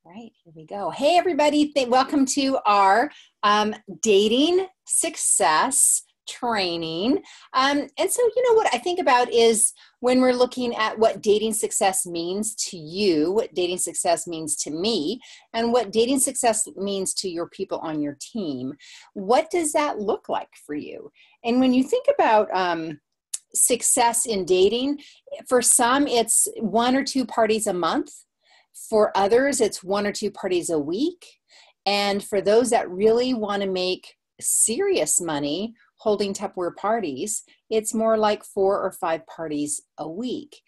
Right, here we go. Hey, everybody. Welcome to our dating success training. And so, what I think about is when we're looking at what dating success means to you, what dating success means to me, and what dating success means to your people on your team, what does that look like for you? And when you think about success in dating, for some, it's 1 or 2 parties a month. For others, it's 1 or 2 parties a week. And for those that really want to make serious money holding Tupperware parties, it's more like 4 or 5 parties a week.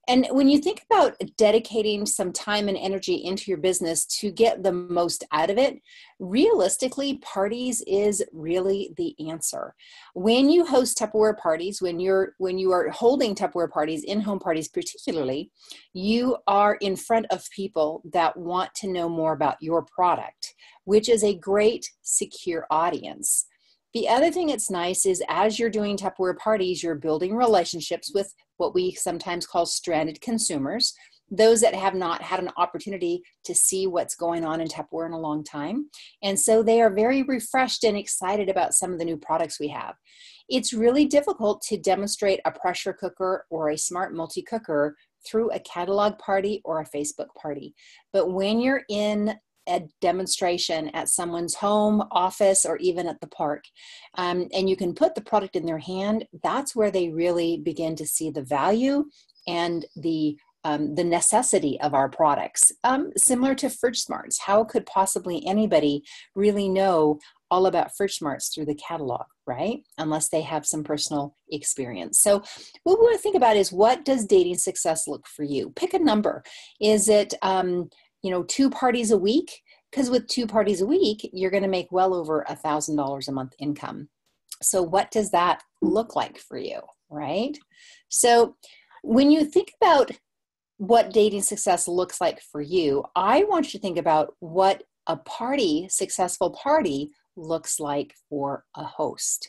And when you think about dedicating some time and energy into your business to get the most out of it, realistically, parties is really the answer. When you host Tupperware parties, when you are holding Tupperware parties, in-home parties particularly, you are in front of people that want to know more about your product, which is a great, secure audience. The other thing that's nice is as you're doing Tupperware parties, you're building relationships with what we sometimes call stranded consumers, those that have not had an opportunity to see what's going on in Tupperware in a long time. And so they are very refreshed and excited about some of the new products we have. It's really difficult to demonstrate a pressure cooker or a smart multi-cooker through a catalog party or a Facebook party. But when you're in a demonstration at someone's home, office, or even at the park, and you can put the product in their hand, that's where they really begin to see the value and the necessity of our products. Similar to Fridge Smarts, how could possibly anybody really know all about Fridge Smarts through the catalog, right? Unless they have some personal experience. So what we want to think about is, what does dating success look for you? Pick a number. Is it 2 parties a week? Because with 2 parties a week, you're going to make well over $1,000 a month income. So what does that look like for you, right? So when you think about what dating success looks like for you, I want you to think about what a successful party looks like for a host.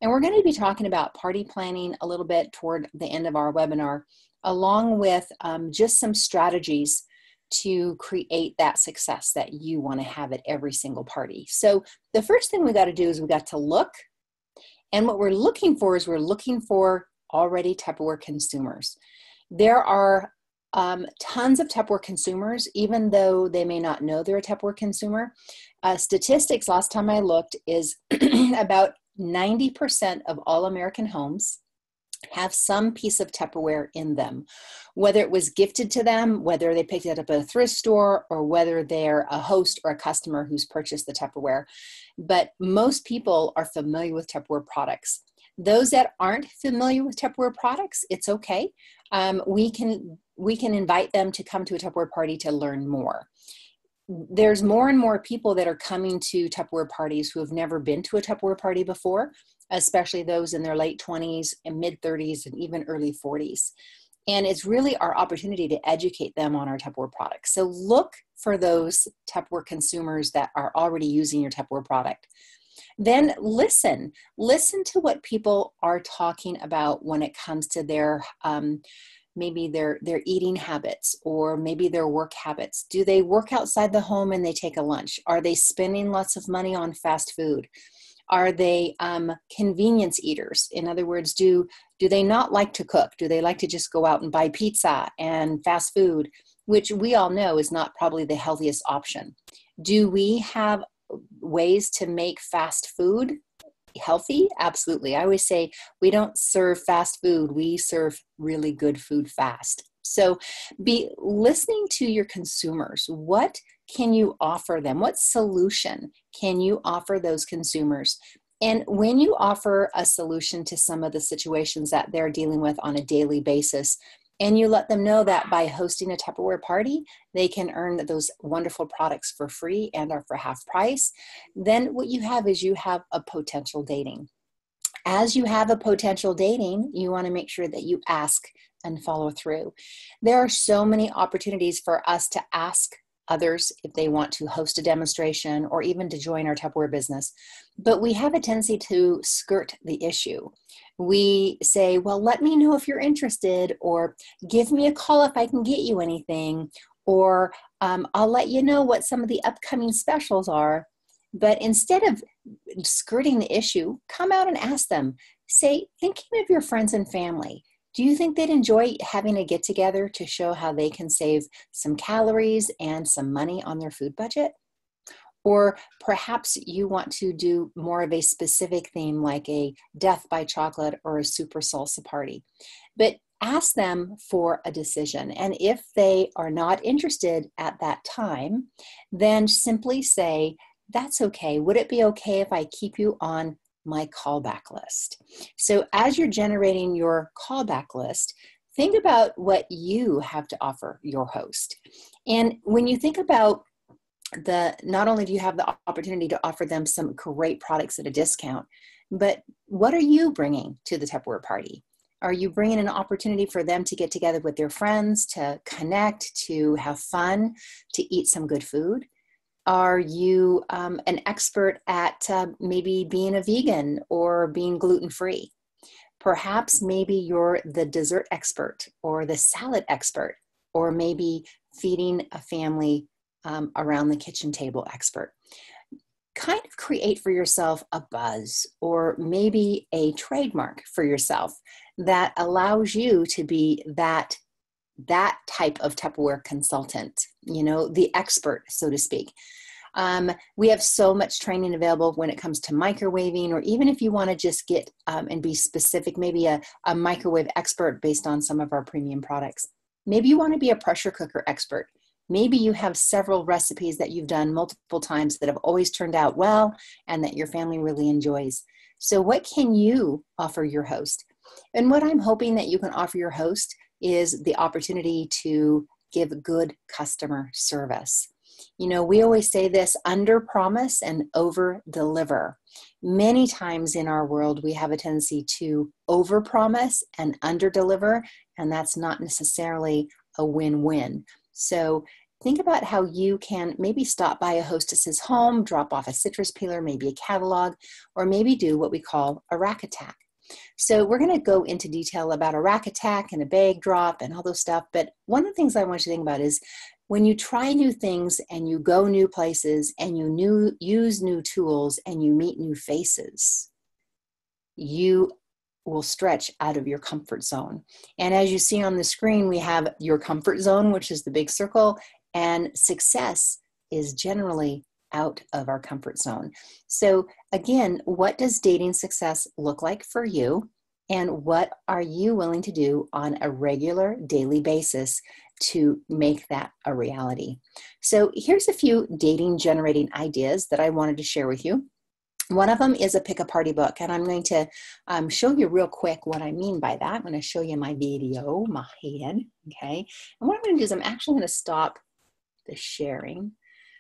And we're going to be talking about party planning a little bit toward the end of our webinar, along with just some strategies to create that success that you want to have at every single party. So the first thing we got to do is we got to look. And what we're looking for is we're looking for already Tupperware consumers. There are tons of Tupperware consumers, even though they may not know they're a Tupperware consumer. Statistics, last time I looked, is about 90% of all American homes have some piece of Tupperware in them, whether it was gifted to them, whether they picked it up at a thrift store, or whether they're a host or a customer who's purchased the Tupperware. But most people are familiar with Tupperware products. Those that aren't familiar with Tupperware products, it's okay. We can invite them to come to a Tupperware party to learn more. There's more and more people that are coming to Tupperware parties who have never been to a Tupperware party before, especially those in their late 20s and mid 30s and even early 40s. And it's really our opportunity to educate them on our Tupperware products. So look for those Tupperware consumers that are already using your Tupperware product. Then listen to what people are talking about when it comes to their maybe their eating habits, or maybe their work habits. Do they work outside the home and they take a lunch? Are they spending lots of money on fast food? Are they convenience eaters? In other words, do they not like to cook? Do they like to just go out and buy pizza and fast food, which we all know is not probably the healthiest option? Do we have ways to make fast food healthy? Absolutely. I always say we don't serve fast food, we serve really good food fast. So be listening to your consumers. What can you offer them? What solution can you offer those consumers? And when you offer a solution to some of the situations that they're dealing with on a daily basis, and you let them know that by hosting a Tupperware party, they can earn those wonderful products for free and are for half price, then what you have is you have a potential dating. As you have a potential dating, you want to make sure that you ask and follow through. There are so many opportunities for us to ask others if they want to host a demonstration or even to join our Tupperware business. But we have a tendency to skirt the issue. We say, well, let me know if you're interested, or give me a call if I can get you anything, Or I'll let you know what some of the upcoming specials are. But instead of skirting the issue, come out and ask them. Say, thinking of your friends and family, do you think they'd enjoy having a get together to show how they can save some calories and some money on their food budget? Or perhaps you want to do more of a specific theme like a death by chocolate or a super salsa party. But ask them for a decision. And if they are not interested at that time, then simply say, that's okay. Would it be okay if I keep you on my callback list? So as you're generating your callback list, think about what you have to offer your host. And when you think about not only do you have the opportunity to offer them some great products at a discount, but what are you bringing to the Tupperware party? Are you bringing an opportunity for them to get together with their friends, to connect, to have fun, to eat some good food? Are you an expert at maybe being a vegan or being gluten-free? Perhaps maybe you're the dessert expert or the salad expert, or maybe feeding a family around the kitchen table expert. Kind of create for yourself a buzz or maybe a trademark for yourself that allows you to be that type of Tupperware consultant, the expert, so to speak. We have so much training available when it comes to microwaving, or even if you want to just get and be specific, maybe a microwave expert based on some of our premium products. Maybe you want to be a pressure cooker expert. Maybe you have several recipes that you've done multiple times that have always turned out well and that your family really enjoys. So what can you offer your host? And what I'm hoping that you can offer your host is the opportunity to give good customer service. We always say this: under promise and over deliver. Many times in our world, we have a tendency to over promise and under deliver, and that's not necessarily a win-win. So think about how you can maybe stop by a hostess's home, drop off a citrus peeler, maybe a catalog, or maybe do what we call a rack attack. So we're going to go into detail about a rack attack and a bag drop and all those stuff. But one of the things I want you to think about is when you try new things and you go new places and you use new tools and you meet new faces, you will stretch out of your comfort zone. And as you see on the screen, we have your comfort zone, which is the big circle, and success is generally out of our comfort zone. So again, what does dating success look like for you? And what are you willing to do on a regular daily basis to make that a reality? So here's a few dating generating ideas that I wanted to share with you. One of them is a pick a party book, and I'm going to show you real quick what I mean by that. I'm going to show you my video, my head, okay? And what I'm going to do is I'm actually going to stop the sharing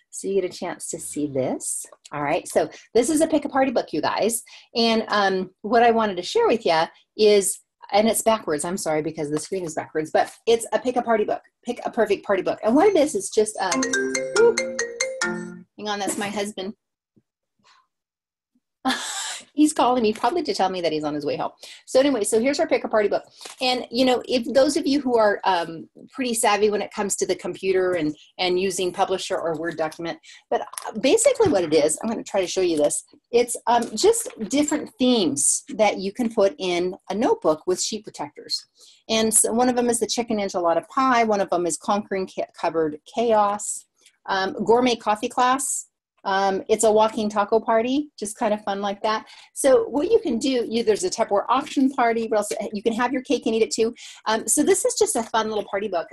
so you get a chance to see this. All right, so this is a pick a party book, you guys. And what I wanted to share with you is, and it's backwards, I'm sorry, because the screen is backwards, but it's a pick a party book, pick a perfect party book. And what it is just, hang on, that's my husband. He's calling me probably to tell me that he's on his way home. So anyway, so here's our pick a party book. And if those of you who are pretty savvy when it comes to the computer and using Publisher or Word document, but basically what it is, I'm going to try to show you this. It's just different themes that you can put in a notebook with sheet protectors. And so one of them is the chicken enchilada pie. One of them is conquering cupboard chaos. Gourmet coffee class. It's a walking taco party, just kind of fun like that. So what you can do, there's a Tupperware auction party, but also you can have your cake and eat it too. So this is just a fun little party book.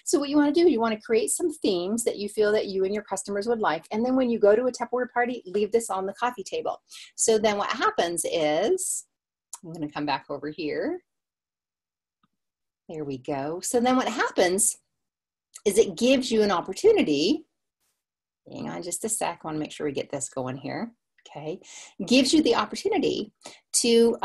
So what you want to do, you want to create some themes that you feel that you and your customers would like. And then when you go to a Tupperware party, leave this on the coffee table. So then what happens is, I'm going to come back over here. There we go. So then what happens is it gives you an opportunity. Hang on just a sec. I want to make sure we get this going here. Okay. Gives you the opportunity to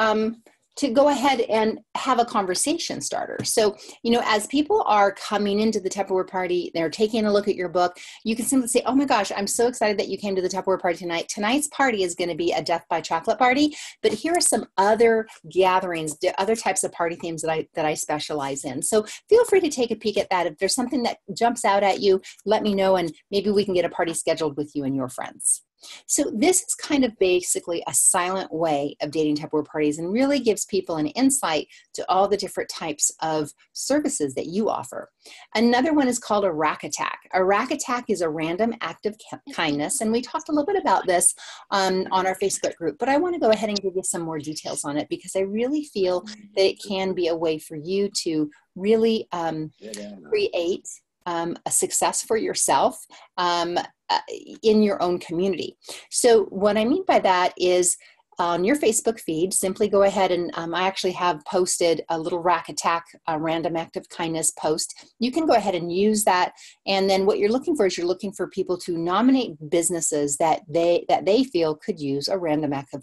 to go ahead and have a conversation starter. So, as people are coming into the Tupperware party, they're taking a look at your book, you can simply say, oh my gosh, I'm so excited that you came to the Tupperware party tonight. Tonight's party is going to be a Death by Chocolate party, but here are some other gatherings, other types of party themes that I specialize in. So feel free to take a peek at that. If there's something that jumps out at you, let me know, and maybe we can get a party scheduled with you and your friends. So this is kind of basically a silent way of dating Tupperware parties, and really gives people an insight to all the different types of services that you offer. Another one is called a rack attack. A rack attack is a random act of kindness, and we talked a little bit about this on our Facebook group, but I want to go ahead and give you some more details on it, because I really feel that it can be a way for you to really create a success for yourself in your own community. So what I mean by that is, on your Facebook feed, simply go ahead and I actually have posted a little rack attack, a random act of kindness post. You can go ahead and use that. And then what you're looking for is you're looking for people to nominate businesses that they feel could use a random act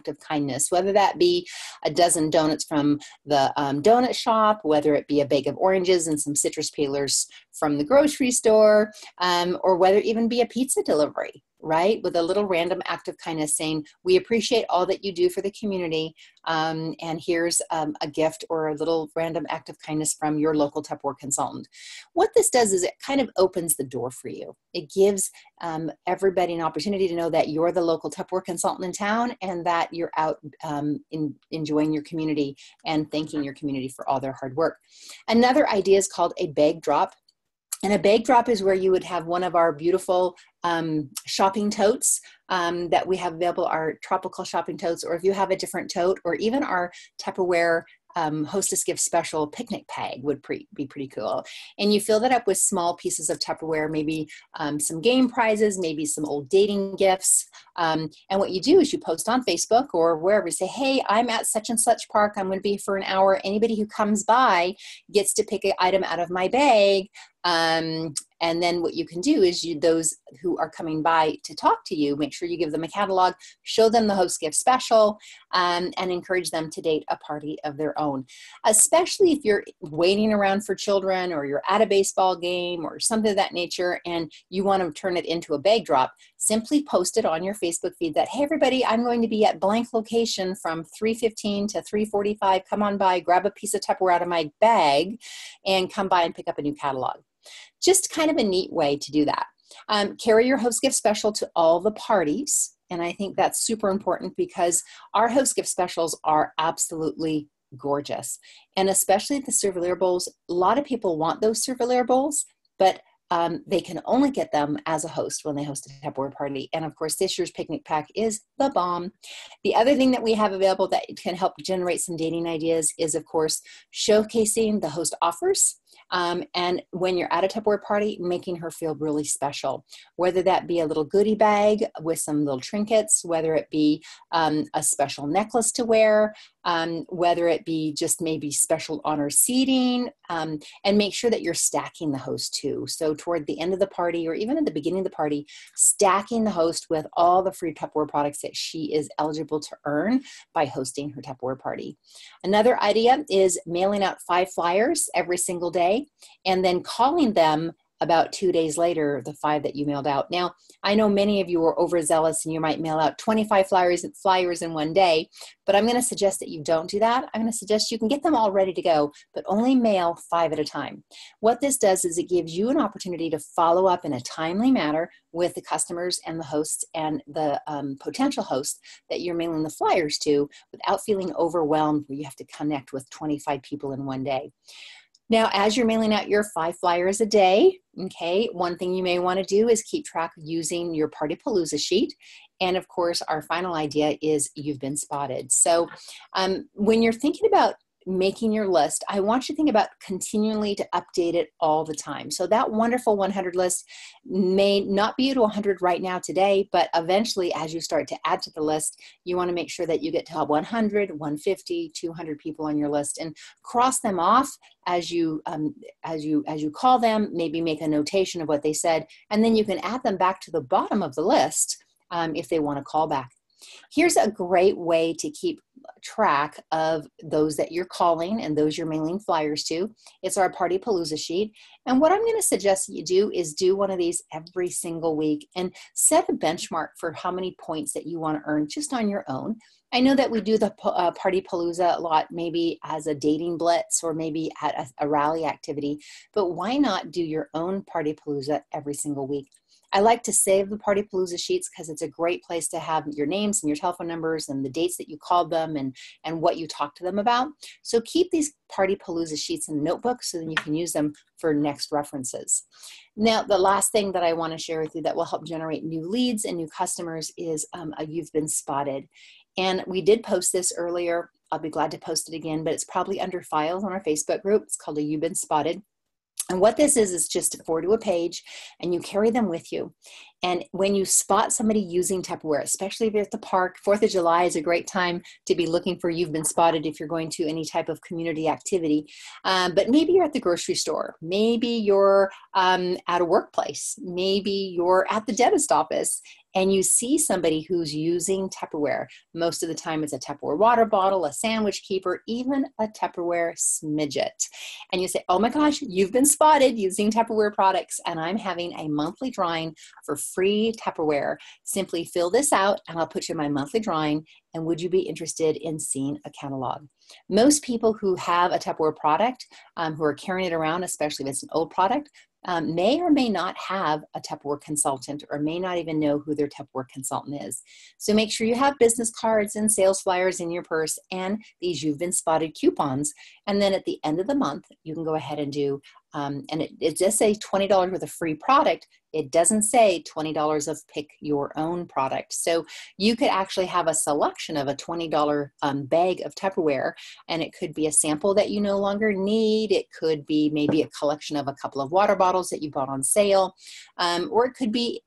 of kindness, whether that be a dozen donuts from the donut shop, whether it be a bag of oranges and some citrus peelers from the grocery store, or whether it even be a pizza delivery, right? With a little random act of kindness saying, we appreciate all that you do for the community, and here's a gift or a little random act of kindness from your local Tupperware consultant. What this does is it kind of opens the door for you. It gives everybody an opportunity to know that you're the local Tupperware consultant in town, and that you're out enjoying your community and thanking your community for all their hard work. Another idea is called a bag drop. And a bag drop is where you would have one of our beautiful shopping totes that we have available, our tropical shopping totes, or if you have a different tote, or even our Tupperware hostess gift special picnic bag would be pretty cool. And you fill that up with small pieces of Tupperware, maybe some game prizes, maybe some old dating gifts. And what you do is you post on Facebook or wherever, you say, hey, I'm at such and such park. I'm going to be for an hour. Anybody who comes by gets to pick an item out of my bag. And then what you can do is those who are coming by to talk to you, make sure you give them a catalog, show them the host gift special, and encourage them to date a party of their own. Especially if you're waiting around for children, or you're at a baseball game or something of that nature, and you want to turn it into a bag drop, simply post it on your Facebook feed that, hey everybody, I'm going to be at blank location from 3:15 to 3:45. Come on by, grab a piece of Tupperware out of my bag, and come by and pick up a new catalog. Just kind of a neat way to do that. Carry your host gift special to all the parties. And I think that's super important, because our host gift specials are absolutely gorgeous. And especially the Survivor Bowls, a lot of people want those Survivor Bowls, but they can only get them as a host when they host a Tupperware party. And of course, this year's picnic pack is the bomb. The other thing that we have available that can help generate some dating ideas is, of course, showcasing the host offers. And when you're at a Tupperware party, making her feel really special, whether that be a little goodie bag with some little trinkets, whether it be a special necklace to wear, whether it be just maybe special honor seating, and make sure that you're stacking the host too. So toward the end of the party, or even at the beginning of the party, stacking the host with all the free Tupperware products that she is eligible to earn by hosting her Tupperware party. Another idea is mailing out 5 flyers every single day, and then calling them about 2 days later, the 5 that you mailed out. Now, I know many of you are overzealous and you might mail out 25 flyers in one day, but I'm going to suggest that you don't do that. I'm going to suggest you can get them all ready to go, but only mail 5 at a time. What this does is it gives you an opportunity to follow up in a timely manner with the customers and the hosts and the potential hosts that you're mailing the flyers to, without feeling overwhelmed where you have to connect with 25 people in one day. Now, as you're mailing out your 5 flyers a day, okay, one thing you may want to do is keep track of using your Partypalooza sheet. And of course, our final idea is you've been spotted. So when you're thinking about making your list, I want you to think about continually to update it all the time. So that wonderful 100 list may not be to 100 right now today, but eventually as you start to add to the list, you want to make sure that you get to 100, 150, 200 people on your list, and cross them off as you call them, maybe make a notation of what they said, and then you can add them back to the bottom of the list if they want to call back. Here's a great way to keep track of those that you're calling and those you're mailing flyers to. It's our Party Palooza sheet. And what I'm going to suggest you do is do one of these every single week and set a benchmark for how many points that you want to earn just on your own. I know that we do the Party Palooza a lot, maybe as a dating blitz or maybe at a rally activity, but why not do your own Party Palooza every single week? I like to save the Party Palooza sheets because it's a great place to have your names and your telephone numbers and the dates that you called them and what you talked to them about. So keep these Party Palooza sheets in a notebook so then you can use them for next references. Now, the last thing that I want to share with you that will help generate new leads and new customers is You've Been Spotted. And we did post this earlier. I'll be glad to post it again, but it's probably under files on our Facebook group. It's called You've Been Spotted. And what this is just 4 to a page, and you carry them with you. And when you spot somebody using Tupperware, especially if you're at the park, 4th of July is a great time to be looking for You've Been Spotted if you're going to any type of community activity. But maybe you're at the grocery store. Maybe you're at a workplace. Maybe you're at the dentist office. And you see somebody who's using Tupperware. Most of the time it's a Tupperware water bottle, a sandwich keeper, even a Tupperware smidget. And you say, oh my gosh, you've been spotted using Tupperware products, and I'm having a monthly drawing for free Tupperware. Simply fill this out and I'll put you in my monthly drawing, and would you be interested in seeing a catalog? Most people who have a Tupperware product, who are carrying it around, especially if it's an old product, may or may not have a Tupperware consultant or may not even know who their Tupperware consultant is. So make sure you have business cards and sales flyers in your purse and these You've Been Spotted coupons. And then at the end of the month, you can go ahead and do, and it does say $20 worth of free product. It doesn't say $20 of pick your own product. So you could actually have a selection of a $20 bag of Tupperware, and it could be a sample that you no longer need. It could be maybe a collection of a couple of water bottles that you bought on sale, or it could be,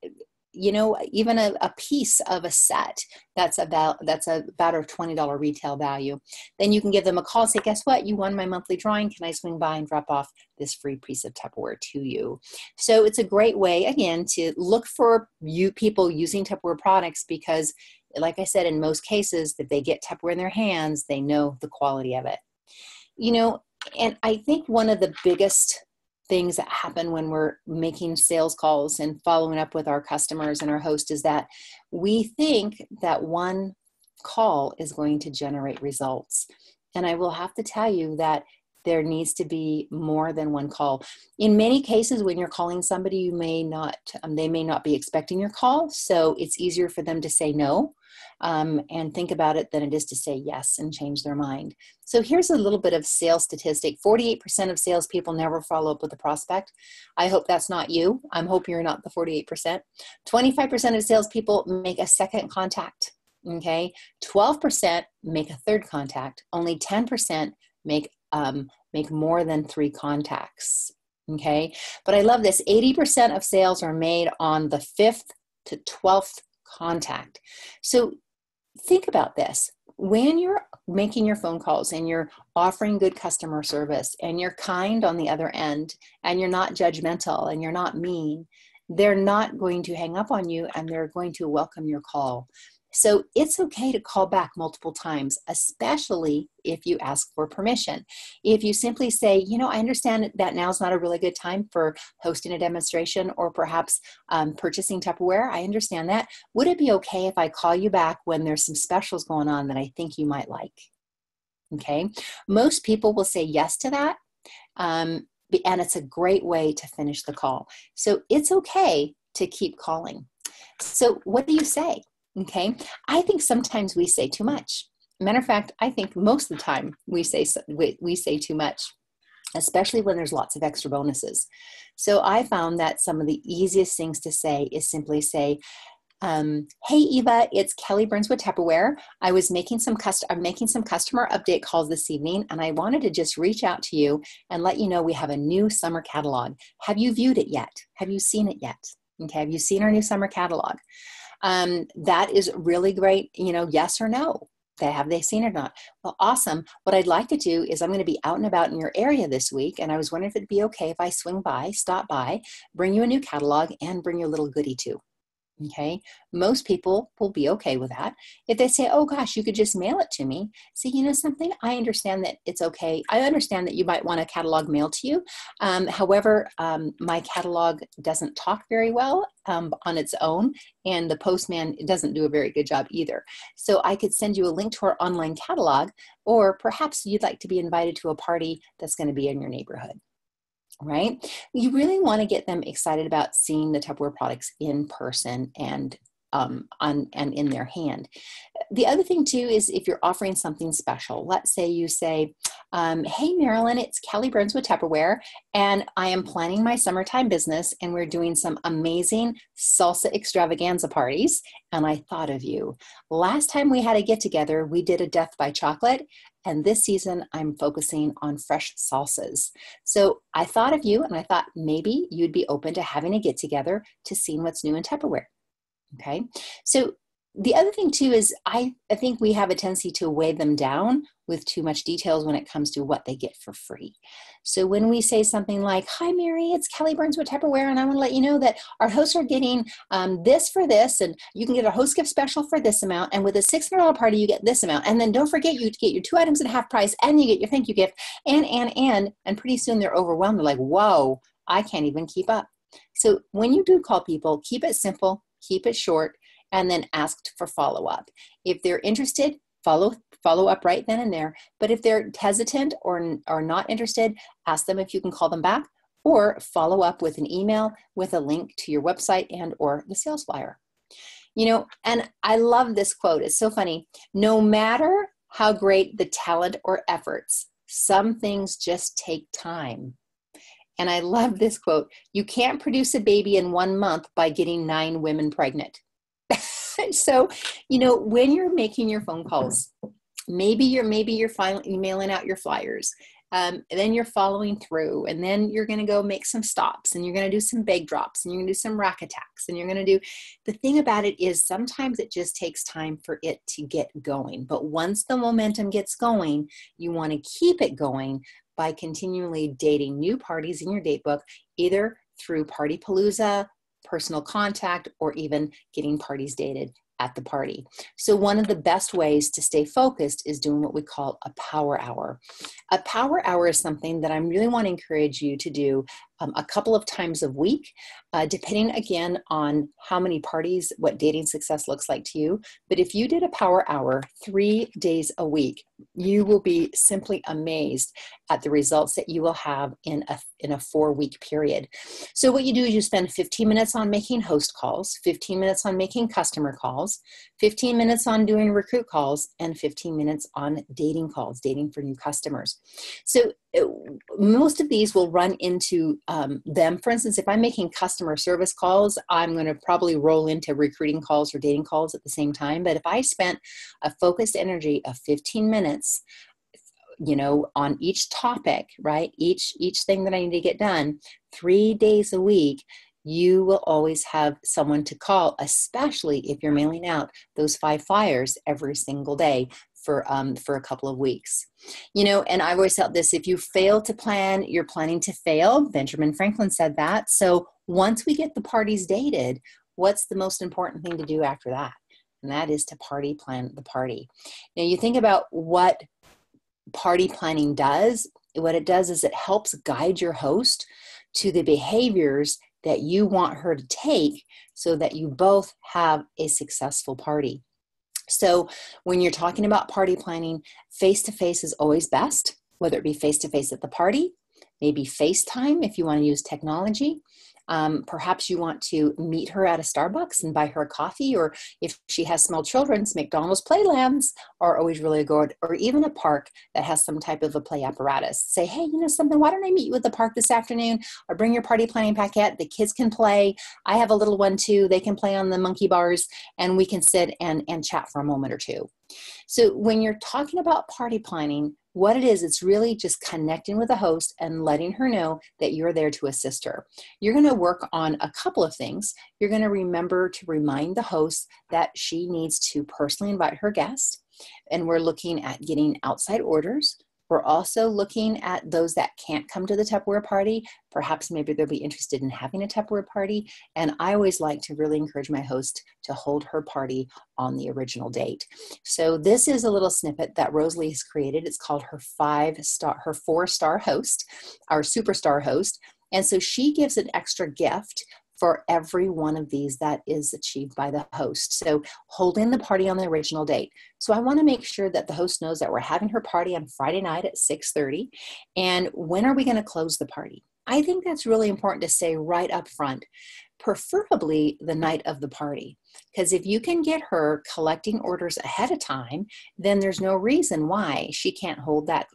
you know, even a piece of a set that's about a $20 retail value. Then you can give them a call and say, guess what? You won my monthly drawing. Can I swing by and drop off this free piece of Tupperware to you? So it's a great way, again, to look for people using Tupperware products because, like I said, in most cases, if they get Tupperware in their hands, they know the quality of it. You know, and I think one of the biggest things that happen when we're making sales calls and following up with our customers and our host is that we think that one call is going to generate results. And I will have to tell you that there needs to be more than one call. In many cases, when you're calling somebody, they may not be expecting your call. So it's easier for them to say no and think about it than it is to say yes and change their mind. So here's a little bit of sales statistic. 48% of salespeople never follow up with a prospect. I hope that's not you. I hope you're not the 48%. 25% of salespeople make a second contact. Okay. 12% make a third contact. Only 10% make more than 3 contacts. Okay. But I love this. 80% of sales are made on the 5th to 12th contact. So think about this. When you're making your phone calls and you're offering good customer service and you're kind on the other end and you're not judgmental and you're not mean, they're not going to hang up on you and they're going to welcome your call. So it's okay to call back multiple times, especially if you ask for permission. If you simply say, you know, I understand that now's not a really good time for hosting a demonstration or perhaps purchasing Tupperware. I understand that. Would it be okay if I call you back when there's some specials going on that I think you might like? Okay. Most people will say yes to that. And it's a great way to finish the call. So it's okay to keep calling. So what do you say? Okay, I think sometimes we say too much. Matter of fact, I think most of the time we say too much, especially when there's lots of extra bonuses. So I found that some of the easiest things to say is simply say, hey Eva, it's Kelly Burns with Tupperware. I'm making some customer update calls this evening, and I wanted to just reach out to you and let you know we have a new summer catalog. Have you viewed it yet? Have you seen it yet? Okay, have you seen our new summer catalog? That is really great, you know, yes or no. Have they seen it or not? Well, awesome. What I'd like to do is I'm going to be out and about in your area this week, and I was wondering if it'd be okay if I stop by, bring you a new catalog, and bring you a little goodie too. Okay, most people will be okay with that. If they say, oh gosh, you could just mail it to me. See, you know something? I understand that it's okay. I understand that you might want a catalog mailed to you. However, my catalog doesn't talk very well on its own, and the postman doesn't do a very good job either. So I could send you a link to our online catalog, or perhaps you'd like to be invited to a party that's going to be in your neighborhood. Right? You really want to get them excited about seeing the Tupperware products in person and in their hand. The other thing too is if you're offering something special. Let's say you say, hey Marilyn, it's Kelly Burns with Tupperware, and I am planning my summertime business, and we're doing some amazing salsa extravaganza parties, and I thought of you. Last time we had a get together, we did a death by chocolate, and this season I'm focusing on fresh salsas. So I thought of you, and I thought maybe you'd be open to having a get together to see what's new in Tupperware. Okay, so the other thing too is I think we have a tendency to weigh them down with too much details when it comes to what they get for free. So when we say something like, hi Mary, it's Kelly Burns with Tupperware, and I want to let you know that our hosts are getting this for this, and you can get a host gift special for this amount, and with a $600 party you get this amount, and then don't forget you get your 2 items at half price, and you get your thank you gift, and pretty soon they're overwhelmed. They're like, whoa, I can't even keep up. So when you do call people, keep it simple, keep it short, and then ask for follow-up. If they're interested, follow up right then and there. But if they're hesitant or are not interested, ask them if you can call them back, or follow up with an email with a link to your website and or the sales flyer. You know, and I love this quote. It's so funny. No matter how great the talent or efforts, some things just take time. And I love this quote. You can't produce a baby in 1 month by getting 9 women pregnant. So, you know, when you're making your phone calls, maybe you're finally mailing out your flyers. Then you're following through, and then you're going to go make some stops, and you're going to do some bag drops, and you're going to do some rack attacks, and you're going to do, the thing about it is sometimes it just takes time for it to get going. But once the momentum gets going, you want to keep it going by continually dating new parties in your date book, either through Party Palooza, personal contact, or even getting parties dated at the party. So one of the best ways to stay focused is doing what we call a power hour. A power hour is something that I really want to encourage you to do a couple of times a week, depending again on how many parties, what dating success looks like to you. But if you did a power hour 3 days a week, you will be simply amazed at the results that you will have in a 4-week period. So what you do is you spend 15 minutes on making host calls, 15 minutes on making customer calls, 15 minutes on doing recruit calls, and 15 minutes on dating calls, dating for new customers. So most of these will run into them. For instance, if I'm making customer service calls, I'm going to probably roll into recruiting calls or dating calls at the same time. But if I spent a focused energy of 15 minutes, you know, on each topic, right? Each thing that I need to get done 3 days a week, you will always have someone to call, especially if you're mailing out those 5 flyers every single day for a couple of weeks. You know, and I've always felt this, if you fail to plan, you're planning to fail. Benjamin Franklin said that. So once we get the parties dated, what's the most important thing to do after that? And that is to party plan the party. Now you think about what party planning does. What it does is it helps guide your host to the behaviors that you want her to take so that you both have a successful party. So when you're talking about party planning, face-to-face is always best, whether it be face-to-face at the party, maybe FaceTime if you want to use technology. Perhaps you want to meet her at a Starbucks and buy her a coffee, or if she has small children, McDonald's playlands are always really good, or even a park that has some type of a play apparatus. Say, hey, you know something, why don't I meet you at the park this afternoon, or bring your party planning packet, the kids can play. I have a little one too, they can play on the monkey bars, and we can sit and chat for a moment or two. So when you're talking about party planning, what it is, it's really just connecting with the host and letting her know that you're there to assist her. You're going to work on a couple of things. You're going to remember to remind the host that she needs to personally invite her guest. And we're looking at getting outside orders. We're also looking at those that can't come to the Tupperware party. Perhaps maybe they'll be interested in having a Tupperware party. And I always like to really encourage my host to hold her party on the original date. So this is a little snippet that Rosalie has created. It's called her 4-star host, our superstar host. And so she gives an extra gift for every one of these that is achieved by the host. So holding the party on the original date. So I want to make sure that the host knows that we're having her party on Friday night at 6:30. And when are we going to close the party? I think that's really important to say right up front, preferably the night of the party. Because if you can get her collecting orders ahead of time, then there's no reason why she can't hold that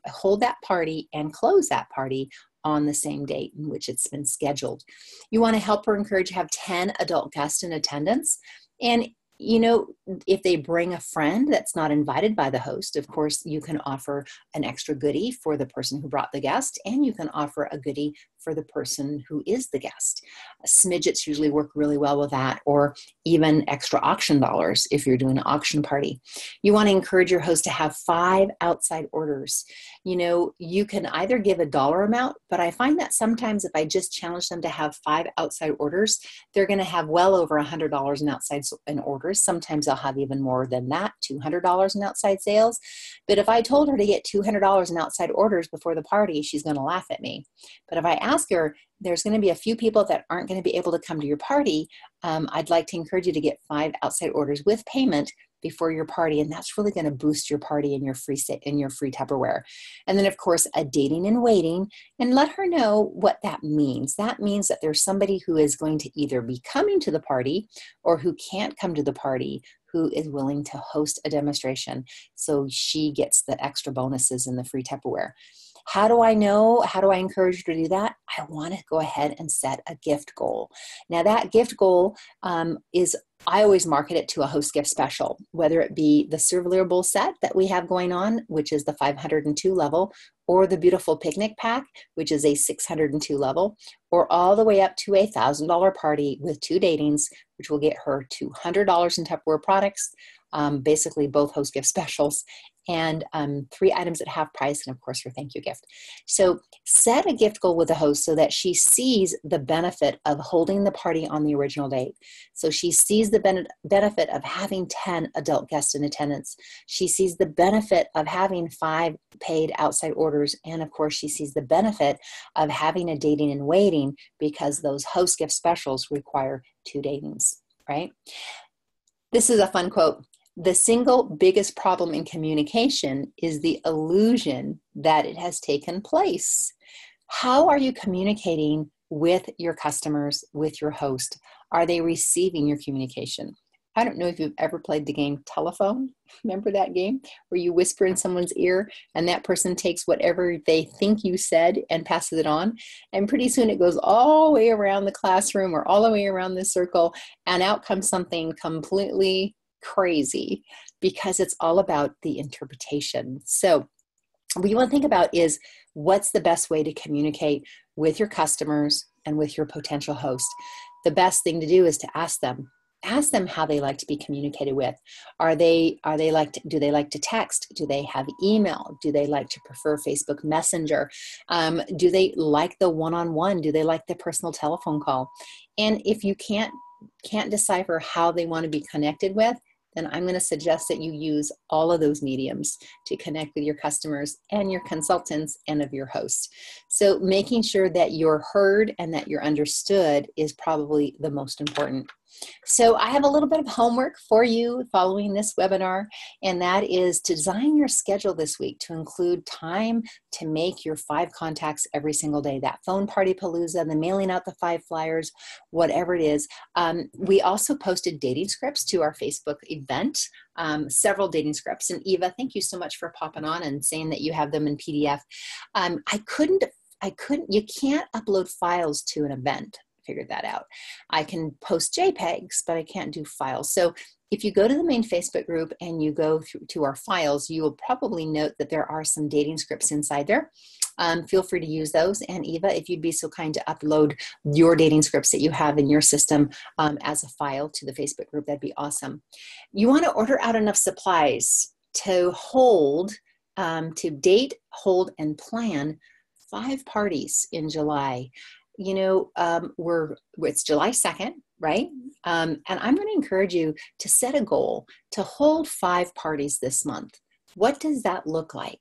party and close that party on the same date in which it's been scheduled. You want to help her encourage to have 10 adult guests in attendance. And you know, if they bring a friend that's not invited by the host, of course, you can offer an extra goodie for the person who brought the guest, and you can offer a goodie for the person who is the guest. Smidgets usually work really well with that, or even extra auction dollars if you're doing an auction party. You want to encourage your host to have 5 outside orders. You know, you can either give a dollar amount, but I find that sometimes if I just challenge them to have 5 outside orders, they're going to have well over $100 in outside orders. Sometimes I'll have even more than that, $200 in outside sales. But if I told her to get $200 in outside orders before the party, she's going to laugh at me. But if I ask her, there's going to be a few people that aren't going to be able to come to your party, I'd like to encourage you to get 5 outside orders with payment before your party, and that's really going to boost your party and your free Tupperware. And then, of course, a dating and waiting, and let her know what that means. That means that there's somebody who is going to either be coming to the party or who can't come to the party, who is willing to host a demonstration, so she gets the extra bonuses in the free Tupperware. How do I know? How do I encourage you to do that? I want to go ahead and set a gift goal. Now that gift goal is, I always market it to a host gift special, whether it be the Servier Bowl set that we have going on, which is the 502 level, or the beautiful picnic pack, which is a 602 level, or all the way up to a $1,000 party with 2 datings, which will get her $200 in Tupperware products, basically both host gift specials, and 3 items at half price, and of course your thank you gift. So set a gift goal with the host so that she sees the benefit of holding the party on the original date. So she sees the benefit of having 10 adult guests in attendance. She sees the benefit of having 5 paid outside orders, and of course she sees the benefit of having a dating and waiting, because those host gift specials require 2 datings, right? This is a fun quote. The single biggest problem in communication is the illusion that it has taken place. How are you communicating with your customers, with your host? Are they receiving your communication? I don't know if you've ever played the game telephone. Remember that game where you whisper in someone's ear and that person takes whatever they think you said and passes it on? And pretty soon it goes all the way around the classroom or all the way around the circle, and out comes something completely crazy, because it's all about the interpretation. So what you want to think about is, what's the best way to communicate with your customers and with your potential host? The best thing to do is to ask them how they like to be communicated with. Do they like to text? Do they have email? Do they like to prefer Facebook Messenger? Do they like the one-on-one? Do they like the personal telephone call? And if you can't decipher how they want to be connected with, then I'm going to suggest that you use all of those mediums to connect with your customers and your consultants and of your hosts. So making sure that you're heard and that you're understood is probably the most important. So I have a little bit of homework for you following this webinar, and that is to design your schedule this week to include time to make your 5 contacts every single day. That phone party palooza, the mailing out the 5 flyers, whatever it is. We also posted dating scripts to our Facebook event, several dating scripts. And Eva, thank you so much for popping on and saying that you have them in PDF. You can't upload files to an event. Figured that out. I can post JPEGs, but I can't do files. So if you go to the main Facebook group and you go through to our files, you will probably note that there are some dating scripts inside there. Feel free to use those. And Eva, if you'd be so kind to upload your dating scripts that you have in your system as a file to the Facebook group, that'd be awesome. You want to order out enough supplies to hold to date, hold, and plan 5 parties in July. You know, it's July 2nd, right? And I'm going to encourage you to set a goal to hold 5 parties this month. What does that look like?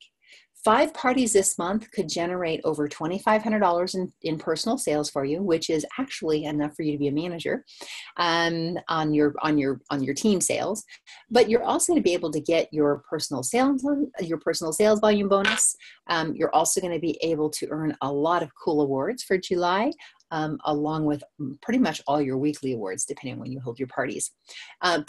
5 parties this month could generate over $2,500 in personal sales for you, which is actually enough for you to be a manager on your team sales. But you're also going to be able to get your personal sales volume bonus. You're also going to be able to earn a lot of cool awards for July, along with pretty much all your weekly awards, depending on when you hold your parties.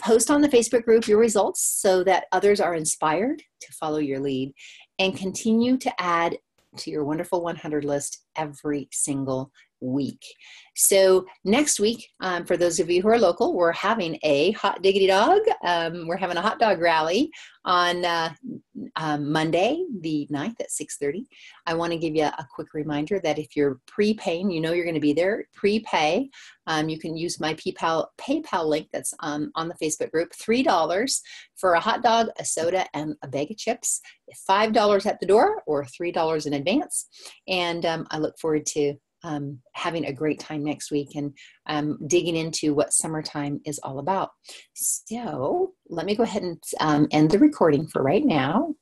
Post on the Facebook group your results so that others are inspired to follow your lead, and continue to add to your wonderful 100 list every single week. So next week, for those of you who are local, we're having a hot diggity dog. We're having a hot dog rally on Monday, the 9th at 6:30. I want to give you a quick reminder that if you're prepaying, you know you're going to be there, prepay. You can use my PayPal link that's on the Facebook group, $3 for a hot dog, a soda, and a bag of chips, $5 at the door or $3 in advance. And I look forward to having a great time next week and digging into what summertime is all about. So let me go ahead and end the recording for right now.